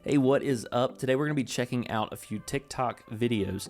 Hey, what is up? Today we're going to be checking out a few TikTok videos.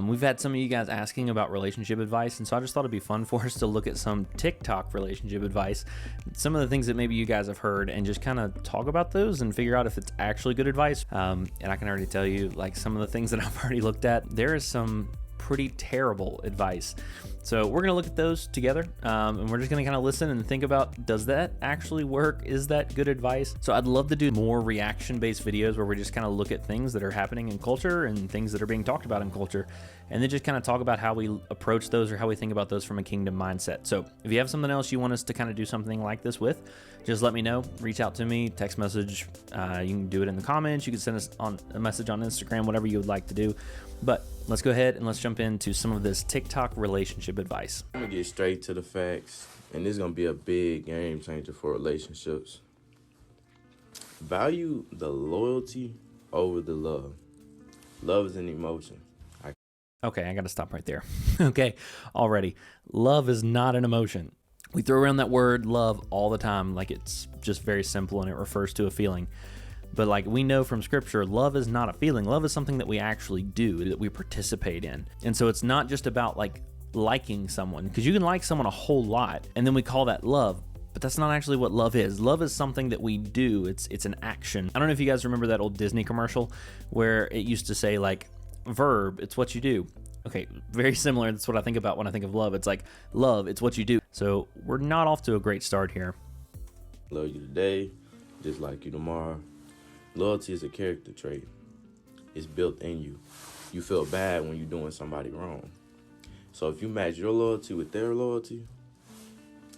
We've had some of you guys asking about relationship advice, and so I just thought it'd be fun for us to look at some TikTok relationship advice, some of the things that maybe you guys have heard, and just kind of talk about those and figure out if it's actually good advice. And I can already tell you, like, some of the things that I've already looked at, there is some pretty terrible advice. So we're going to look at those together, and we're just going to kind of listen and think about, does that actually work? Is that good advice? So I'd love to do more reaction-based videos where we just kind of look at things that are happening in culture and things that are being talked about in culture, and then just kind of talk about how we approach those or how we think about those from a kingdom mindset. So if you have something else you want us to kind of do something like this with, just let me know. Reach out to me, text message. You can do it in the comments. You can send us on a message on Instagram, whatever you would like to do. But let's go ahead and let's jump into some of this TikTok relationship advice. I'm gonna get straight to the facts, and this is gonna be a big game changer for relationships. Value the loyalty over the love. Love is an emotion. Okay, I gotta stop right there. Okay, already. Love is not an emotion. We throw around that word love all the time like it's just very simple and it refers to a feeling. But like we know from scripture, love is not a feeling. Love is something that we actually do, that we participate in. And so it's not just about like liking someone, because you can like someone a whole lot and then we call that love, but that's not actually what love is. Love is something that we do. It's an action. I don't know if you guys remember that old Disney commercial where it used to say like, verb, it's what you do. Okay, very similar. That's what I think about when I think of love. It's like, love, it's what you do. So we're not off to a great start here. Love you today, just like you tomorrow. Loyalty is a character trait. It's built in you. You feel bad when you're doing somebody wrong. So if you match your loyalty with their loyalty,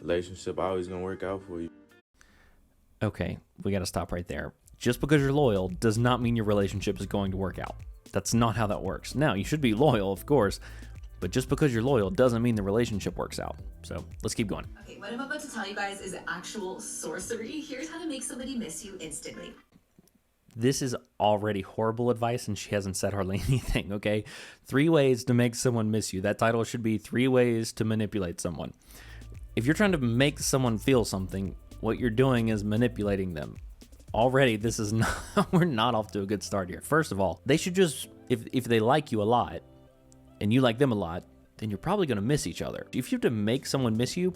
relationship always gonna work out for you. Okay, we gotta stop right there. Just because you're loyal does not mean your relationship is going to work out. That's not how that works. Now, you should be loyal, of course, but just because you're loyal doesn't mean the relationship works out. So let's keep going. Okay, what I'm about to tell you guys is actual sorcery. Here's how to make somebody miss you instantly. This is already horrible advice, and she hasn't said hardly anything, okay? 3 ways to make someone miss you. That title should be 3 ways to manipulate someone. If you're trying to make someone feel something, what you're doing is manipulating them. Already, this is not, we're not off to a good start here. First of all, they should just, if they like you a lot, and you like them a lot, then you're probably gonna miss each other. If you have to make someone miss you,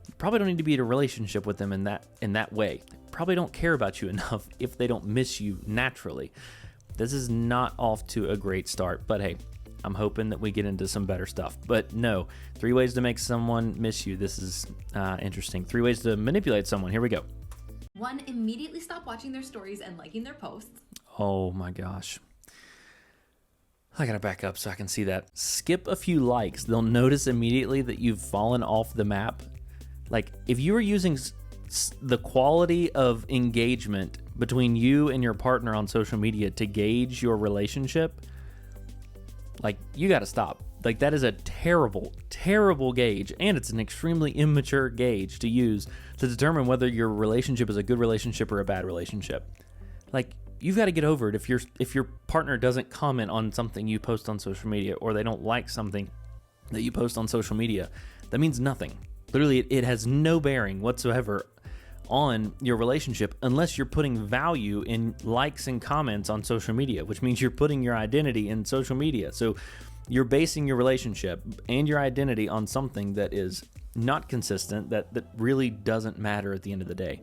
you probably don't need to be in a relationship with them in that way. They probably don't care about you enough if they don't miss you naturally. This is not off to a great start, but hey, I'm hoping that we get into some better stuff. But no, 3 ways to make someone miss you. This is interesting. 3 ways to manipulate someone. Here we go. 1, immediately stop watching their stories and liking their posts. Oh my gosh. I gotta back up so I can see that. Skip a few likes. They'll notice immediately that you've fallen off the map. Like, if you were using the quality of engagement between you and your partner on social media to gauge your relationship, like, you gotta stop. Like, that is a terrible, terrible gauge, and it's an extremely immature gauge to use to determine whether your relationship is a good relationship or a bad relationship. Like, you've got to get over it if your partner doesn't comment on something you post on social media, or they don't like something that you post on social media. That means nothing. Literally, it has no bearing whatsoever on your relationship unless you're putting value in likes and comments on social media, which means you're putting your identity in social media. So you're basing your relationship and your identity on something that is not consistent, that really doesn't matter at the end of the day.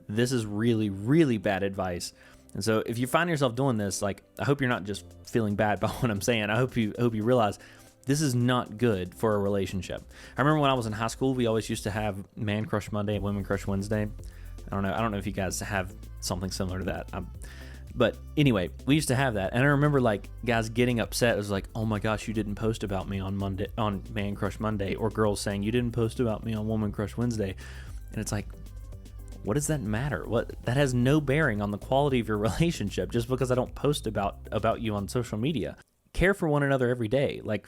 This is really, really bad advice. And so if you find yourself doing this, like, I hope you're not just feeling bad by what I'm saying. I hope you realize this is not good for a relationship. I remember when I was in high school, we always used to have Man Crush Monday and Women Crush Wednesday. I don't know if you guys have something similar to that. But anyway, we used to have that. And I remember like guys getting upset. It was like, oh my gosh, you didn't post about me on Man Crush Monday, or girls saying you didn't post about me on Woman Crush Wednesday. And it's like, what does that matter? That has no bearing on the quality of your relationship just because I don't post about you on social media. Care for one another every day. Like,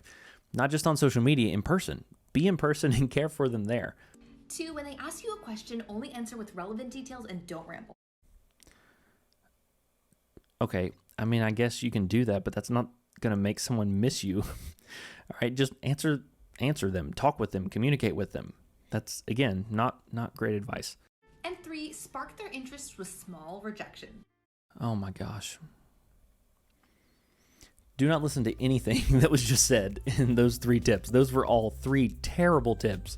not just on social media, in person. Be in person and care for them there. 2, when they ask you a question, only answer with relevant details and don't ramble. Okay, I mean, I guess you can do that, but that's not going to make someone miss you. All right, just answer them, talk with them, communicate with them. That's, again, not great advice. And 3, spark their interest with small rejection. Oh my gosh. Do not listen to anything that was just said in those 3 tips. Those were all 3 terrible tips.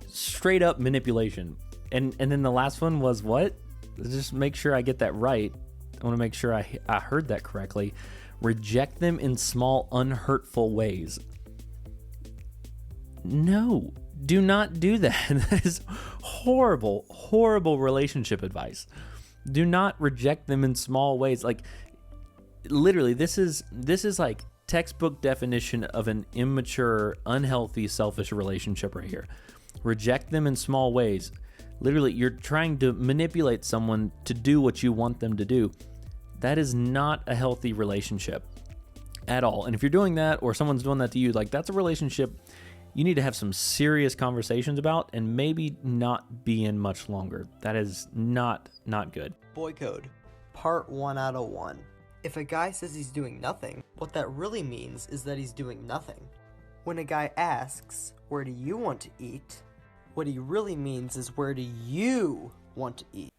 Straight up manipulation. And then the last one was what? Just make sure I get that right. I want to make sure I heard that correctly. Reject them in small, unhurtful ways. No, do not do that. That is horrible, horrible relationship advice. Do not reject them in small ways. Like, literally, this is like textbook definition of an immature, unhealthy, selfish relationship right here. Reject them in small ways. Literally, you're trying to manipulate someone to do what you want them to do. That is not a healthy relationship at all. And if you're doing that, or someone's doing that to you, like, that's a relationship you need to have some serious conversations about and maybe not be in much longer. That is not good. Boy Code, part 1 out of 1. If a guy says he's doing nothing, what that really means is that he's doing nothing. When a guy asks, where do you want to eat? What he really means is, where do you want to eat?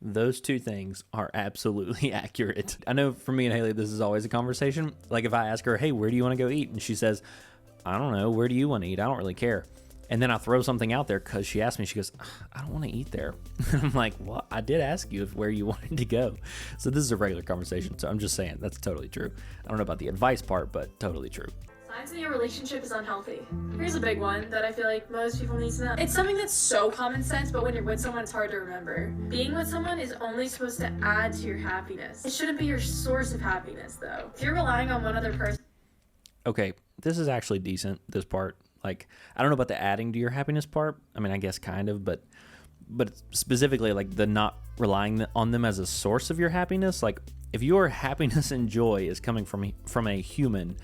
Those 2 things are absolutely accurate. I know for me and Haley, this is always a conversation. Like, if I ask her, hey, where do you want to go eat? And she says, I don't know, where do you want to eat? I don't really care. And then I throw something out there because she asked me, she goes, I don't want to eat there. I'm like, well, I did ask you where you wanted to go. So this is a regular conversation. So I'm just saying that's totally true. I don't know about the advice part, but totally true. Signs that your relationship is unhealthy. Here's a big one that I feel like most people need to know. It's something that's so common sense, but when you're with someone, it's hard to remember. Being with someone is only supposed to add to your happiness. It shouldn't be your source of happiness, though. If you're relying on one other person... Okay, this is actually decent, this part. Like, I don't know about the adding to your happiness part. I mean, I guess kind of, but specifically, like, the not relying on them as a source of your happiness. Like, if your happiness and joy is coming from a human,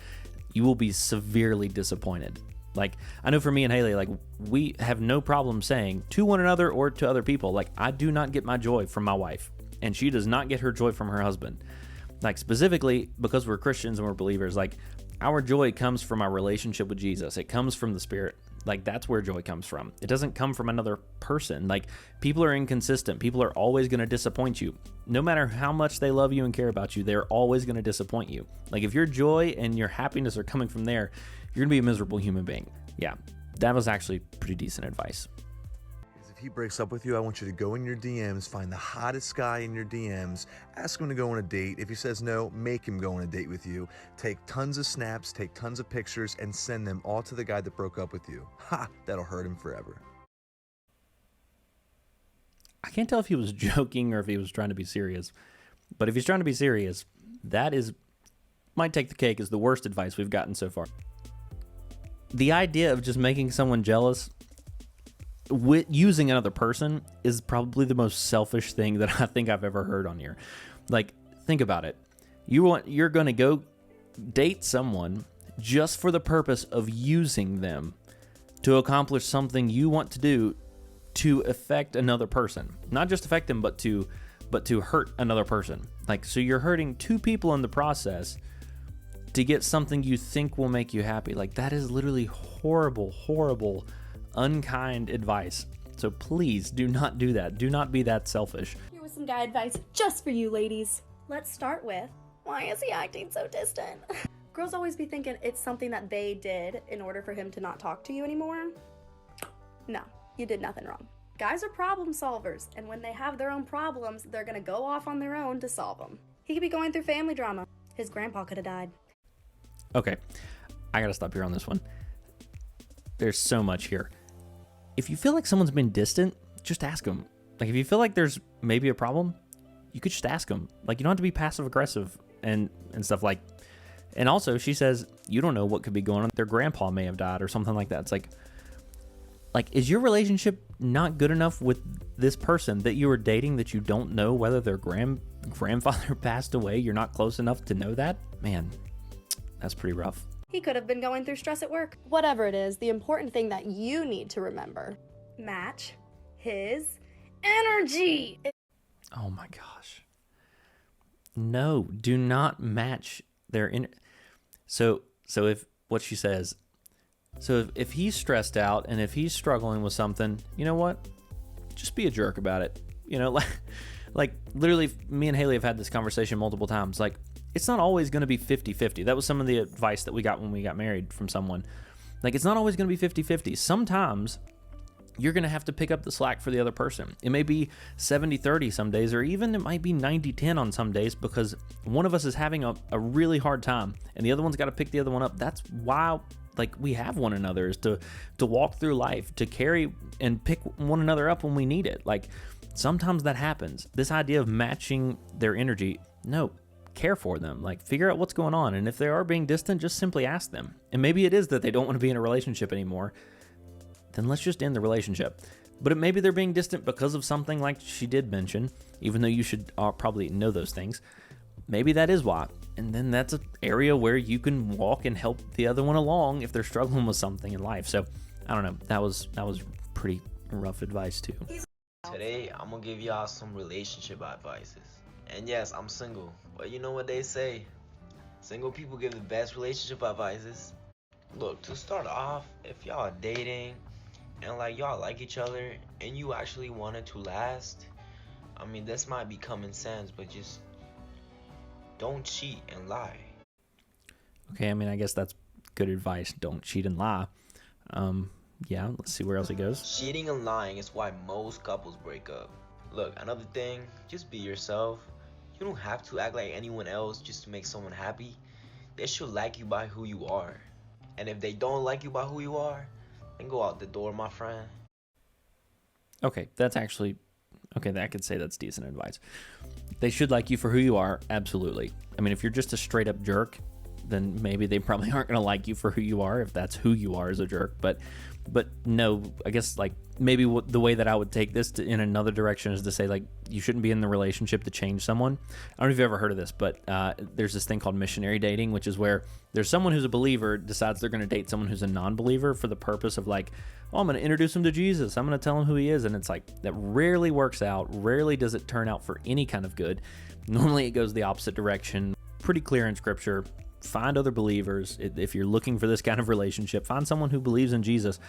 you will be severely disappointed. Like, I know for me and Haley, like, we have no problem saying to one another or to other people, like, I do not get my joy from my wife, and she does not get her joy from her husband. Like, specifically because we're Christians and we're believers, like, our joy comes from our relationship with Jesus. It comes from the Spirit. Like, that's where joy comes from. It doesn't come from another person. Like, people are inconsistent. People are always going to disappoint you. No matter how much they love you and care about you, they're always going to disappoint you. Like, if your joy and your happiness are coming from there, you're going to be a miserable human being. Yeah, that was actually pretty decent advice. If he breaks up with you, I want you to go in your DMs, find the hottest guy in your DMs, ask him to go on a date. If he says no, make him go on a date with you. Take tons of snaps, take tons of pictures, and send them all to the guy that broke up with you. Ha! That'll hurt him forever. I can't tell if he was joking or if he was trying to be serious. But if he's trying to be serious, that might take the cake as the worst advice we've gotten so far. The idea of just making someone jealous with using another person is probably the most selfish thing that I think I've ever heard on here. Like, think about it. You're going to go date someone just for the purpose of using them to accomplish something you want to do to affect another person. Not just affect them, but to hurt another person. Like, so you're hurting 2 people in the process to get something you think will make you happy. Like, that is literally horrible, horrible, unkind advice. So please do not do that. Do not be that selfish. Here was some guy advice just for you ladies. Let's start with, why is he acting so distant? Girls always be thinking it's something that they did in order for him to not talk to you anymore. No, you did nothing wrong. Guys are problem solvers, and when they have their own problems, they're gonna go off on their own to solve them. He could be going through family drama. His grandpa could have died. Okay, I gotta stop here on this one. There's so much here. If you feel like someone's been distant, just ask them. Like, if you feel like there's maybe a problem, you could just ask them. Like, you don't have to be passive aggressive and stuff like. And also, she says you don't know what could be going on. Their grandpa may have died or something like that. It's like, is your relationship not good enough with this person that you were dating that you don't know whether their grandfather passed away? You're not close enough to know that? Man, that's pretty rough. He could have been going through stress at work. Whatever it is, the important thing that you need to remember, match his energy. Oh my gosh. No, do not match their So if what she says, so if he's stressed out and if he's struggling with something, you know what? Just be a jerk about it. You know, like literally me and Haley have had this conversation multiple times. Like, it's not always going to be 50-50. That was some of the advice that we got when we got married from someone. Like, it's not always going to be 50-50. Sometimes you're going to have to pick up the slack for the other person. It may be 70-30 some days, or even it might be 90-10 on some days, because one of us is having a really hard time and the other one's got to pick the other one up. That's why, like, we have one another, is to walk through life, to carry and pick one another up when we need it. Like, sometimes that happens. This idea of matching their energy, no, care for them. Like, figure out what's going on. And if they are being distant, just simply ask them. And maybe it is that they don't want to be in a relationship anymore. Then let's just end the relationship. But maybe they're being distant because of something like she did mention, even though you should probably know those things. Maybe that is why. And then that's an area where you can walk and help the other one along if they're struggling with something in life. So, I don't know. That was pretty rough advice too. Today, I'm gonna give y'all some relationship advices. And yes, I'm single, but you know what they say. Single people give the best relationship advices. Look, to start off, if y'all are dating and like y'all like each other and you actually want it to last, I mean, this might be common sense, but just don't cheat and lie. Okay, I mean, I guess that's good advice. Don't cheat and lie. Yeah, let's see where else it goes. Cheating and lying is why most couples break up. Look, another thing, just be yourself. You don't have to act like anyone else just to make someone happy. They should like you by who you are. And if they don't like you by who you are, then go out the door, my friend. Okay, that's actually, okay, I could say that's decent advice. They should like you for who you are, absolutely. I mean, if you're just a straight up jerk, then maybe they probably aren't going to like you for who you are, if that's who you are as a jerk. But no, I guess like maybe the way that I would take this in another direction is to say, like, you shouldn't be in the relationship to change someone. I don't know if you've ever heard of this, but there's this thing called missionary dating, which is where there's someone who's a believer decides they're going to date someone who's a non-believer for the purpose of like, oh, I'm going to introduce him to Jesus. I'm going to tell him who he is. And it's like, that rarely works out. Rarely does it turn out for any kind of good. Normally it goes the opposite direction. Pretty clear in scripture. Find other believers. If you're looking for this kind of relationship, find someone who believes in Jesus.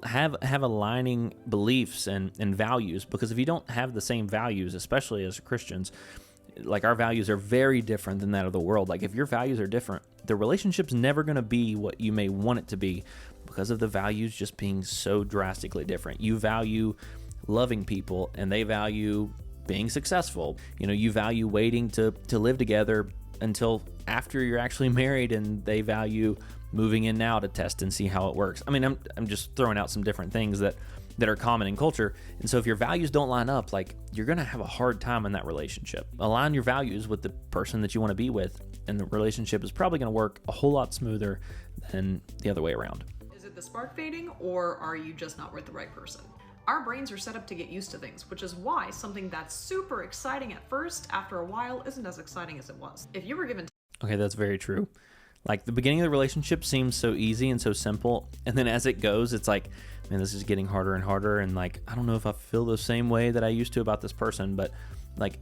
Have aligning beliefs and values, because if you don't have the same values, especially as Christians, like, our values are very different than that of the world. Like, if your values are different, the relationship's never going to be what you may want it to be, because of the values just being so drastically different. You value loving people and they value being successful. You know, you value waiting to live together until after you're actually married, and they value moving in now to test and see how it works. I mean, I'm just throwing out some different things that are common in culture. And so if your values don't line up, like, you're going to have a hard time in that relationship. Align your values with the person that you want to be with, and the relationship is probably going to work a whole lot smoother than the other way around. Is it the spark fading, or are you just not with the right person? Our brains are set up to get used to things, which is why something that's super exciting at first, after a while, isn't as exciting as it was. If you were given... Okay, that's very true. Like, the beginning of the relationship seems so easy and so simple, and then as it goes, it's like, man, this is getting harder and harder, and like, I don't know if I feel the same way that I used to about this person. But like,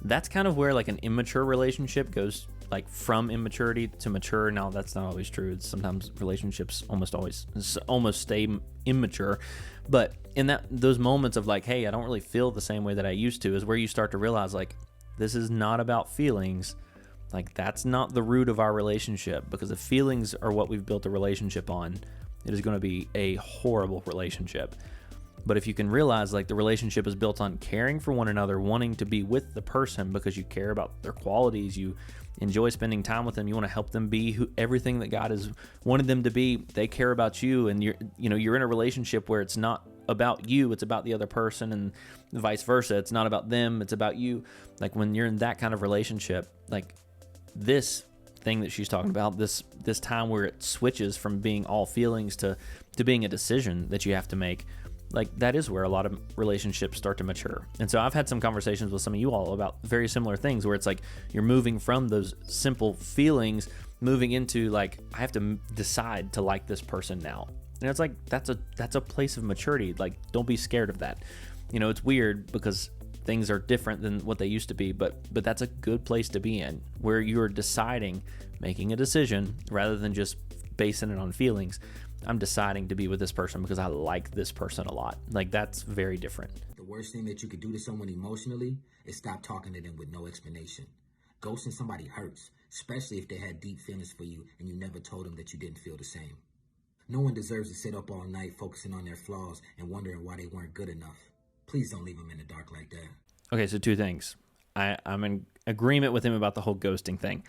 that's kind of where like an immature relationship goes, like, from immaturity to mature. Now, that's not always true. It's sometimes relationships almost stay immature. But in those moments of like, hey, I don't really feel the same way that I used to, is where you start to realize, like, this is not about feelings. Like, that's not the root of our relationship, because if feelings are what we've built a relationship on, it is going to be a horrible relationship. But if you can realize, like, the relationship is built on caring for one another, wanting to be with the person because you care about their qualities, you enjoy spending time with them, you want to help them be everything that God has wanted them to be, they care about you, and you're in a relationship where it's not about you, it's about the other person, and vice versa. It's not about them, it's about you. Like, when you're in that kind of relationship, like, this thing that she's talking about, this time where it switches from being all feelings to being a decision that you have to make, like, that is where a lot of relationships start to mature. And so I've had some conversations with some of you all about very similar things, where it's like you're moving from those simple feelings, moving into like, I have to decide to like this person now. And it's like, that's a place of maturity. Like, don't be scared of that. You know, it's weird because things are different than what they used to be, but that's a good place to be in, where you're deciding, making a decision rather than just basing it on feelings. I'm deciding to be with this person because I like this person a lot. Like, that's very different. worst thing that you could do to someone emotionally is stop talking to them with no explanation. Ghosting somebody hurts, especially if they had deep feelings for you and you never told them that you didn't feel the same. No one deserves to sit up all night focusing on their flaws and wondering why they weren't good enough. Please don't leave them in the dark like that. Okay, so two things. I'm in agreement with him about the whole ghosting thing.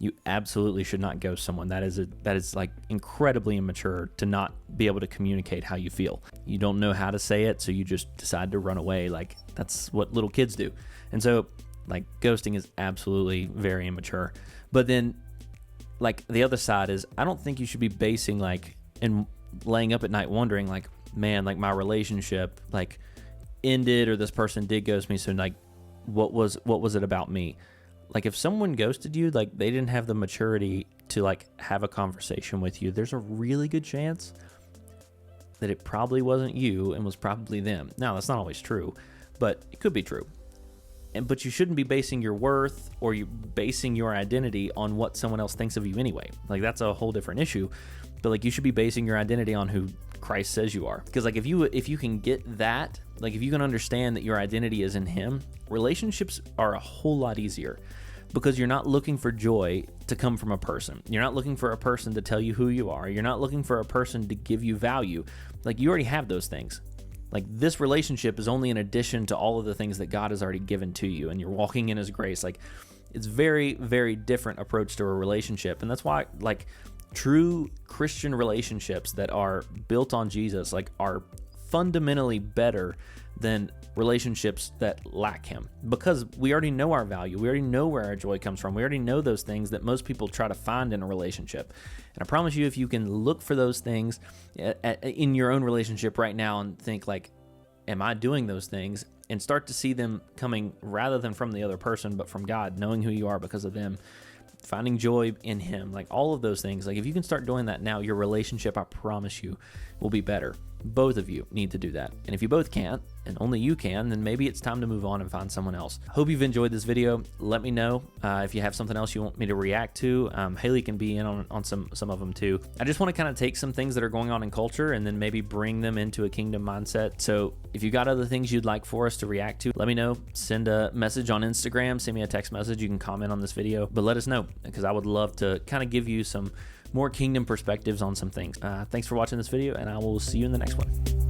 You absolutely should not ghost someone. That is like incredibly immature to not be able to communicate how you feel. You don't know how to say it, so you just decide to run away. Like, that's what little kids do. And so, like, ghosting is absolutely very immature. But then, like, the other side is, I don't think you should be basing, like, and laying up at night wondering, like, man, like, my relationship, like, ended, or this person did ghost me, so, like, what was it about me? Like, if someone ghosted you, like, they didn't have the maturity to, like, have a conversation with you, there's a really good chance that it probably wasn't you and was probably them. Now, that's not always true, but it could be true. But you shouldn't be basing your worth or you basing your identity on what someone else thinks of you anyway. Like, that's a whole different issue. But, like, you should be basing your identity on who Christ says you are. Because, like, if you can get that, like, if you can understand that your identity is in him, relationships are a whole lot easier. Because you're not looking for joy to come from a person. You're not looking for a person to tell you who you are. You're not looking for a person to give you value. Like, you already have those things. Like, this relationship is only an addition to all of the things that God has already given to you, and you're walking in his grace. Like, it's very, very different approach to a relationship. And that's why, like, true Christian relationships that are built on Jesus, like, are fundamentally better than relationships that lack him, because we already know our value. We already know where our joy comes from. We already know those things that most people try to find in a relationship. And I promise you, if you can look for those things in your own relationship right now and think, like, am I doing those things? And start to see them coming rather than from the other person, but from God, knowing who you are because of them, finding joy in him, like, all of those things. Like, if you can start doing that now, your relationship, I promise you, will be better. Both of you need to do that. And if you both can't, and only you can, then maybe it's time to move on and find someone else. Hope you've enjoyed this video. Let me know if you have something else you want me to react to. Haley can be in on some of them too. I just want to kind of take some things that are going on in culture and then maybe bring them into a kingdom mindset. So if you got other things you'd like for us to react to, let me know. Send a message on Instagram, send me a text message. You can comment on this video, but let us know, because I would love to kind of give you some more kingdom perspectives on some things. Thanks for watching this video, and I will see you in the next one.